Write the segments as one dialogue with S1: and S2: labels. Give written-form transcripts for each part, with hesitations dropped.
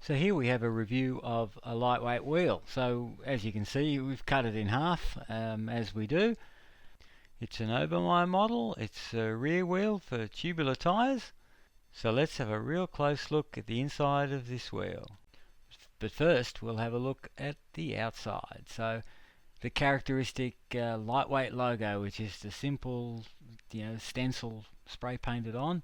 S1: So here we have a review of a lightweight wheel. So as you can see, we've cut it in half, as we do. It's an Obermeyer model. It's a rear wheel for tubular tyres. So let's have a real close look at the inside of this wheel. But first we'll have a look at the outside. So the characteristic lightweight logo, which is the simple stencil spray painted on.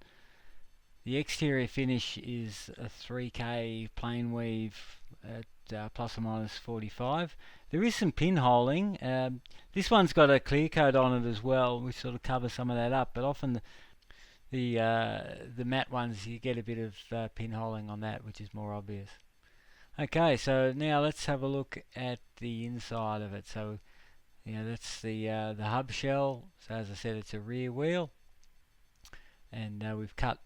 S1: The exterior finish is a 3K plain weave at plus or minus 45. There is some pinholing. This one's got a clear coat on it as well, which sort of covers some of that up. But often the matte ones, you get a bit of pinholing on that, which is more obvious. Okay, so now let's have a look at the inside of it. So that's the hub shell. So as I said, it's a rear wheel, and we've cut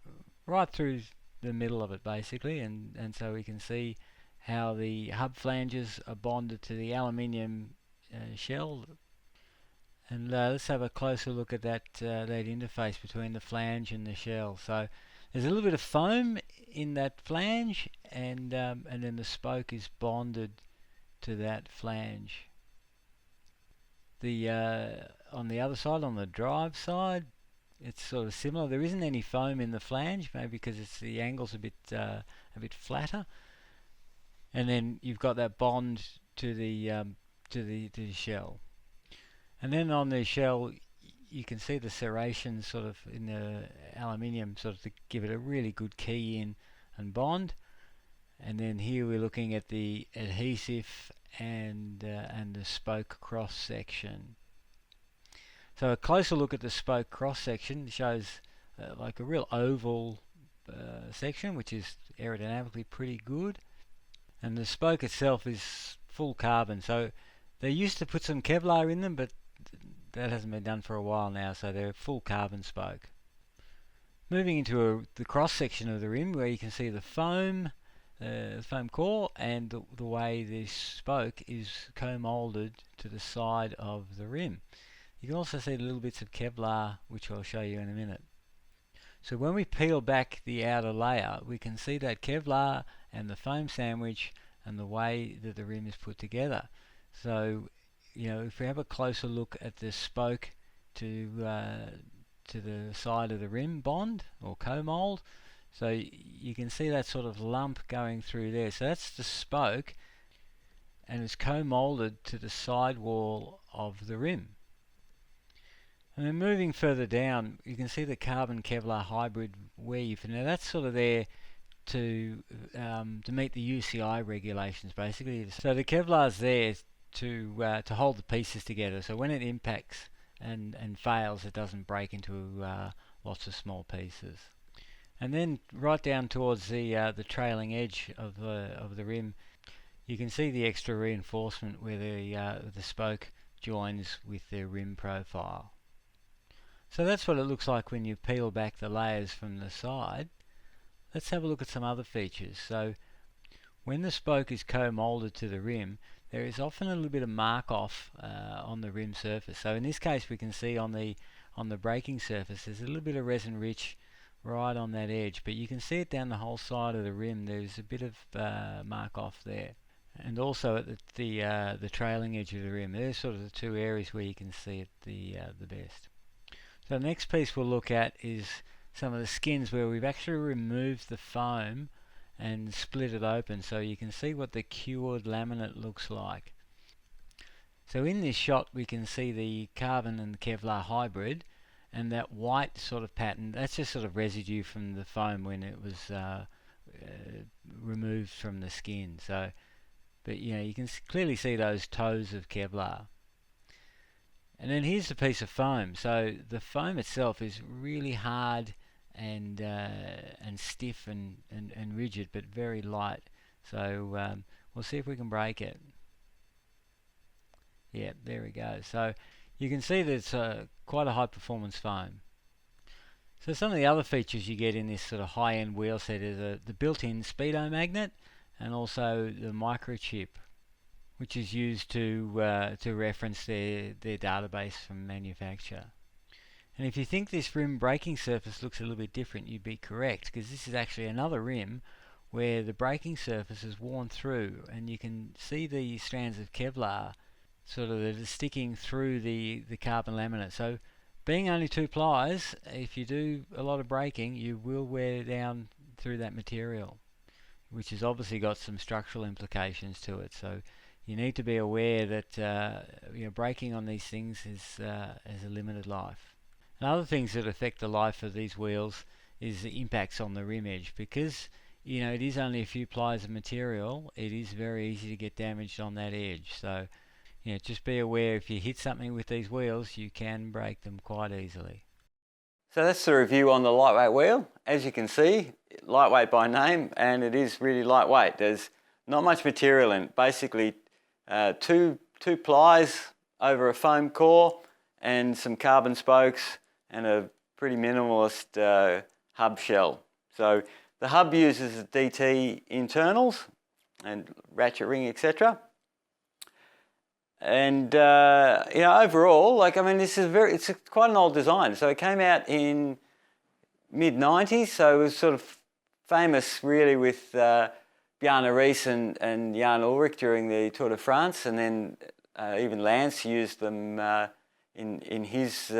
S1: right through the middle of it basically, and so we can see how the hub flanges are bonded to the aluminium shell. And let's have a closer look at that interface between the flange and the shell. So there's a little bit of foam in that flange, and then the spoke is bonded to that flange. On the other side, on the drive side, it's sort of similar. There isn't any foam in the flange, maybe because the angle's a bit flatter. And then you've got that bond to the shell. And then on the shell, you can see the serrations sort of in the aluminium, sort of to give it a really good key in and bond. And then here we're looking at the adhesive and the spoke cross section. So a closer look at the spoke cross section shows like a real oval section, which is aerodynamically pretty good. And the spoke itself is full carbon. So they used to put some Kevlar in them, but that hasn't been done for a while now, so they're full carbon spoke. Moving into the cross section of the rim, where you can see the foam core, and the way this spoke is co-molded to the side of the rim. You can also see the little bits of Kevlar, which I'll show you in a minute. So when we peel back the outer layer, we can see that Kevlar and the foam sandwich and the way that the rim is put together. So if we have a closer look at the spoke to the side of the rim bond or co-mold, so you can see that sort of lump going through there. So that's the spoke, and it's co-molded to the side wall of the rim. And then moving further down, you can see the carbon Kevlar hybrid weave. Now that's sort of there to meet the UCI regulations basically. So the Kevlar's there to hold the pieces together. So when it impacts and fails, it doesn't break into lots of small pieces. And then right down towards the trailing edge of the rim, you can see the extra reinforcement where the spoke joins with the rim profile. So that's what it looks like when you peel back the layers from the side. Let's have a look at some other features. So when the spoke is co-molded to the rim, there is often a little bit of mark off on the rim surface. So in this case, we can see on the braking surface there's a little bit of resin rich right on that edge, but you can see it down the whole side of the rim. There's a bit of mark off there, and also at the trailing edge of the rim. There's sort of the two areas where you can see it the best. So the next piece we'll look at is some of the skins where we've actually removed the foam and split it open, so you can see what the cured laminate looks like. So in this shot we can see the carbon and the Kevlar hybrid, and that white sort of pattern, that's just sort of residue from the foam when it was removed from the skin. So, but you can clearly see those toes of Kevlar. And then here's the piece of foam. So the foam itself is really hard and stiff and rigid, but very light. So we'll see if we can break it. Yeah, there we go. So you can see that it's quite a high performance foam. So some of the other features you get in this sort of high-end wheel set is the built-in speedo magnet, and also the microchip, which is used to reference their database from manufacture. And if you think this rim braking surface looks a little bit different, you'd be correct, because this is actually another rim where the braking surface is worn through, and you can see the strands of Kevlar sort of that are sticking through the carbon laminate. So being only 2 plies, if you do a lot of braking, you will wear down through that material, which has obviously got some structural implications to it. So you need to be aware that braking on these things has a limited life. And other things that affect the life of these wheels is the impacts on the rim edge, because it is only a few plies of material. It is very easy to get damaged on that edge. So just be aware, if you hit something with these wheels, you can break them quite easily. So that's the review on the lightweight wheel. As you can see, lightweight by name, and it is really lightweight. There's not much material in it. Basically, two plies over a foam core and some carbon spokes and a pretty minimalist hub shell. So the hub uses the DT internals and ratchet ring, etc. And overall, this is it's quite an old design. So it came out in mid-90s, so it was sort of famous really with Bjarne Riis and Jan Ullrich during the Tour de France, and then even Lance used them in his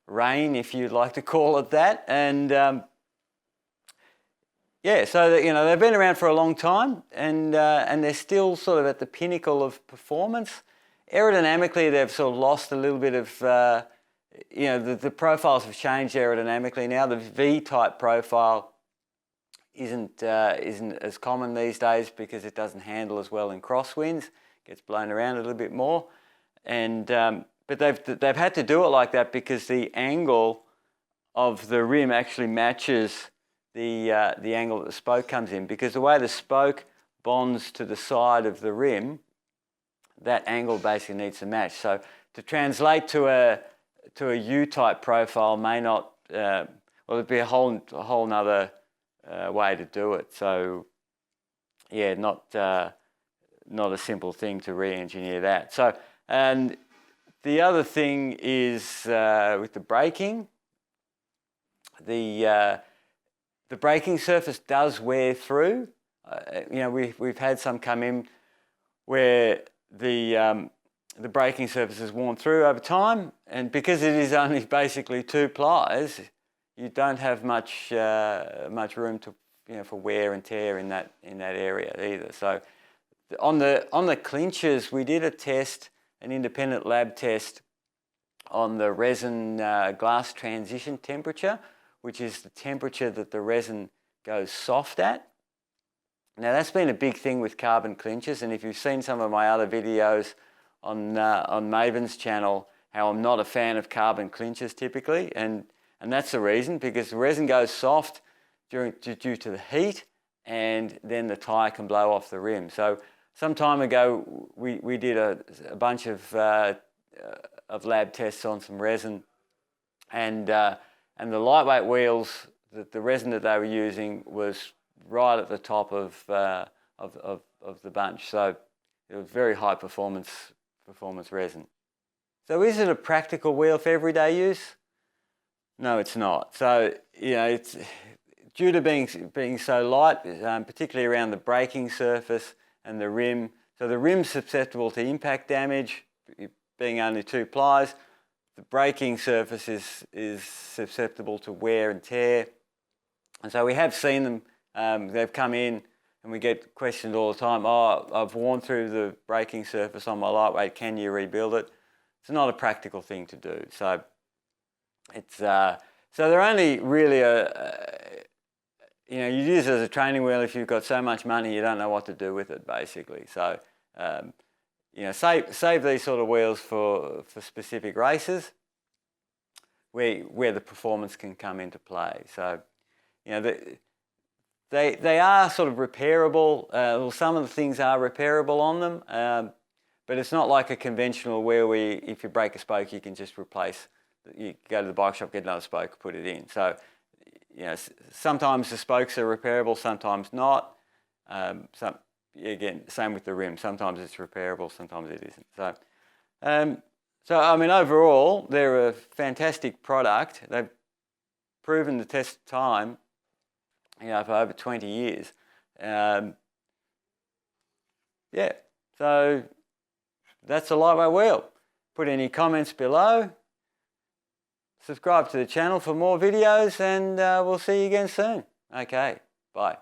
S1: reign, if you'd like to call it that. And so they've been around for a long time, and they're still sort of at the pinnacle of performance. Aerodynamically, they've sort of lost a little bit of, the profiles have changed aerodynamically now. The V-type profile isn't as common these days because it doesn't handle as well in crosswinds. Gets blown around a little bit more, and but they've had to do it like that because the angle of the rim actually matches the angle that the spoke comes in, because the way the spoke bonds to the side of the rim, that angle basically needs to match. So to translate to a U-type profile may not, it'd be a whole nother way to do it. So yeah, not a simple thing to re-engineer that. So, and the other thing is with the braking, the braking surface does wear through. We've had some come in where the braking surface is worn through over time, and because it is only basically 2 plies, you don't have much room to for wear and tear in that area either. So on the clinchers, we did an independent lab test on the resin glass transition temperature, which is the temperature that the resin goes soft at. Now that's been a big thing with carbon clinchers, and if you've seen some of my other videos on Maven's channel, how I'm not a fan of carbon clinchers typically, and that's the reason, because the resin goes soft due to the heat, and then the tyre can blow off the rim. So some time ago we did a bunch of lab tests on some resin, and the lightweight wheels, the resin that they were using was right at the top of the bunch. So it was very high performance resin. So is it a practical wheel for everyday use? No, it's not. So it's due to being so light, particularly around the braking surface and the rim. So the rim's susceptible to impact damage, being only 2 plies. The braking surface is susceptible to wear and tear. And so we have seen them, they've come in and we get questioned all the time, oh, I've worn through the braking surface on my lightweight, can you rebuild it? It's not a practical thing to do. So it's so they're only really you use it as a training wheel if you've got so much money you don't know what to do with it, basically. So save these sort of wheels for specific races where the performance can come into play. So they are sort of repairable. Well, some of the things are repairable on them, but it's not like a conventional wheel where if you break a spoke you can just replace. You go to the bike shop, get another spoke, put it in. So sometimes the spokes are repairable, sometimes not. Again, same with the rim. Sometimes it's repairable, sometimes it isn't. So I mean, overall, they're a fantastic product. They've proven the test of time, for over 20 years. Yeah, so that's a lightweight wheel. Put any comments below. Subscribe to the channel for more videos, and we'll see you again soon. Okay, bye.